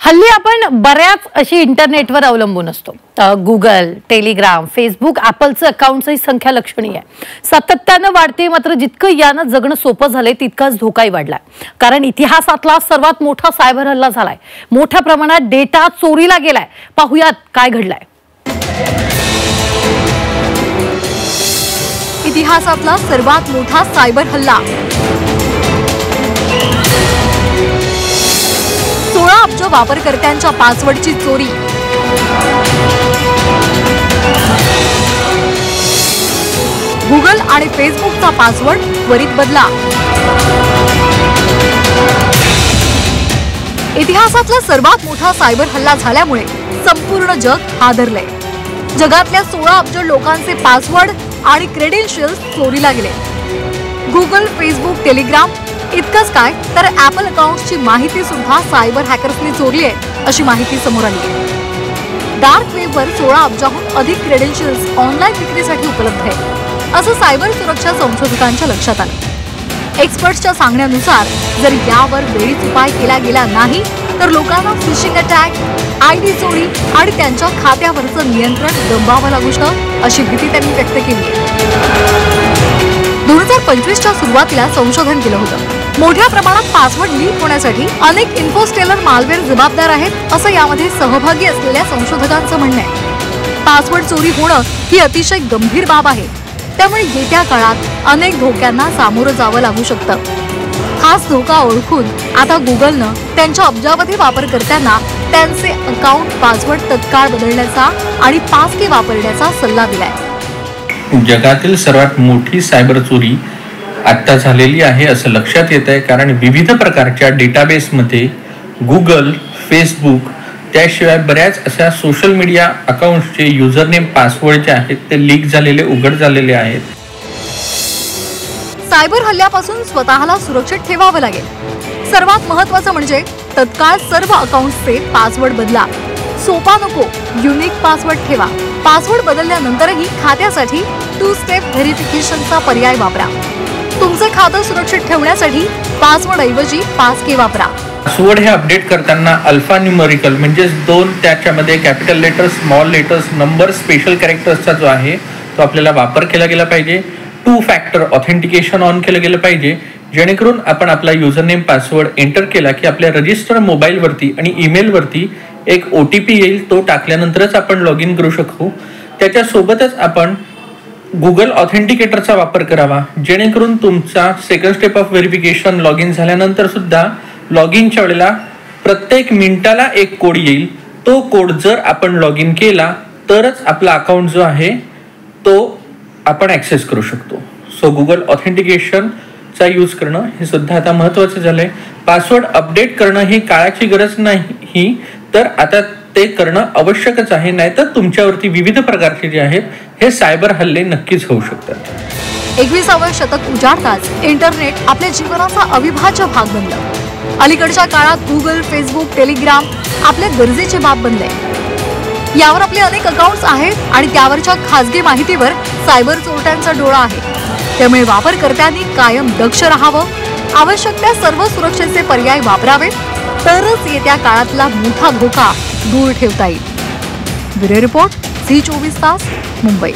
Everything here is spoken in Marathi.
हल्ली आपण बऱ्याच अशी इंटरनेटवर अवलंबून असतो. गुगल, टेलिग्राम, फेसबुक, ॲपलचं अकाउंटची संख्या लक्षणीय आहे. सातत्यानं वाढते. मात्र जितकं यानं जगणं सोपं झालंय तितकाच धोकाही वाढलाय. कारण इतिहासातला सर्वात मोठा सायबर हल्ला झालाय. मोठ्या प्रमाणात डेटा चोरीला गेलाय. पाहुयात काय घडलंय. इतिहासातला सर्वात मोठा सायबर हल्ला. 16 अब्ज वापरकर्त्यांच्या पासवर्डची चोरी. गुगल आणि फेसबुकचा पासवर्ड त्वरित बदला. इतिहासातला सर्वात मोठा सायबर हल्ला झाल्यामुळे संपूर्ण जग हादरलंय. जगातल्या 16 अब्ज लोकांचे पासवर्ड आणि क्रेडेन्शियल्स चोरीला गेले. गुगल, फेसबुक, टेलिग्राम इतकंच काय तर ॲपल अकाउंट्सची माहिती सुद्धा सायबर हॅकर्सनी चोरली आहे अशी माहिती समोर आली आहे. डार्क वेबवर 16 अब्जाहून अधिक क्रेडेन्शियल्स ऑनलाईन विक्रीसाठी उपलब्ध आहे असं सायबर सुरक्षा संशोधकांच्या लक्षात आलं. एक्सपर्ट्सच्या सांगण्यानुसार जर यावर वेळीच उपाय केला गेला नाही तर लोकांना फिशिंग अटॅक, आयडी चोरी आणि त्यांच्या खात्यावरचं नियंत्रण गमवावं लागू शकतं अशी भीती त्यांनी व्यक्त केली आहे. 2025च्या सुरुवातीला संशोधन केलं होतं. मोठ्या प्रमाणात पासवर्ड लीक होण्यासाठी अनेक इन्फोस्टेलर मालवेअर जबाबदार आहेत असं यामध्ये सहभागी असलेल्या संशोधकांचं म्हणणं आहे. पासवर्ड चोरी होणं ही अतिशय गंभीर बाब आहे. त्यामुळे येत्या काळात अनेक धोक्यांना सामोरं जावं लागू शकतं. हाच धोका ओळखून आता गुगलनं त्यांच्या अब्जावधी वापरकर्त्यांना त्यांचे अकाउंट पासवर्ड तत्काळ बदलण्याचा आणि पासकी वापरण्याचा सल्ला दिलाय. जगातील सर्वात मोठी सायबर चोरी आता झालेली आहे असं लक्षात येत आहे. कारण विविध प्रकारच्या डेटाबेसमध्ये गुगल, फेसबुक त्याशिवाय बऱ्याच अशा सोशल मीडिया अकाउंट्सचे युजरनेम, पासवर्ड जे आहेत ते लीक झालेले, उघड झालेले आहेत. सायबर हल्ल्यापासून स्वतःला सुरक्षित ठेवावं लागेल. सर्वात महत्त्वाचं म्हणजे तत्काळ सर्व अकाउंट्सचे पासवर्ड बदला. सोपा नको, युनिक पासवर्ड ठेवा. पासवर्ड बदलल्यानंतरही खात्यासाठी 2 स्टेप व्हेरिफिकेशनचा पर्याय वापरा. तुमचे खातं सुरक्षित ठेवण्यासाठी पासवर्ड ऐवजी पासकी वापरा. पासवर्ड हे अपडेट करताना अल्फा न्यूमेरिकल म्हणजे 2 त्याच्यामध्ये capital letters, small letters, number, special कॅरेक्टर्सचा जो आहे तो आपल्याला वापर केला गेला पाहिजे. 2 फॅक्टर ऑथेंटिकेशन ऑन केलं गेलं पाहिजे, जेणेकरून आपण आपला युजरनेम, पासवर्ड एंटर केला की आपल्या रजिस्टर मोबाईलवरती आणि ईमेलवरती एक OTP येईल. तो टाकल्यानंतरच आपण लॉग इन करू शकतो. त्याच्यासोबतच आपण गुगल ऑथेंटिकेटरचा वापर करावा, जेणेकरून तुमचा second step of verification log in झाल्यानंतर सुद्धा लॉग इनच्या वेळेला प्रत्येक मिनिटाला एक कोड येईल. तो कोड जर आपण लॉग इन केला तरच आपला अकाउंट जो आहे तो आपण ॲक्सेस करू शकतो. सो गुगल ऑथेंटिकेशनचा यूज करणं हे सुद्धा आता महत्त्वाचं झालंय. पासवर्ड अपडेट करणं ही काळाची गरज नाही, तर आता ते करणं आवश्यकच आहे. नाहीतर तुमच्यावरती विविध प्रकारचे जे आहेत हे सायबर हल्ले नक्कीच होऊ शकतात. 21वे शतक उजाडताच इंटरनेट आपल्या जीवनाचा अविभाज्य भाग बनलं. अलीकडच्या काळात गुगल, फेसबुक, टेलिग्राम आपल्या गरजेची बाब बनले. यावर आपले अनेक अकाउंट्स आहेत आणि त्यावरच्या खासगी माहितीवर सायबर चोरट्यांचा डोळा आहे. त्यामुळे वापरकर्त्यांनी कायम दक्ष राहावं. आवश्यक त्या सर्व सुरक्षेचे पर्याय वापरावेत, तरच येत्या काळातला मोठा धोका दूर ठेवता येईल. ब्युरो रिपोर्ट, झी 24 तास, मुंबई.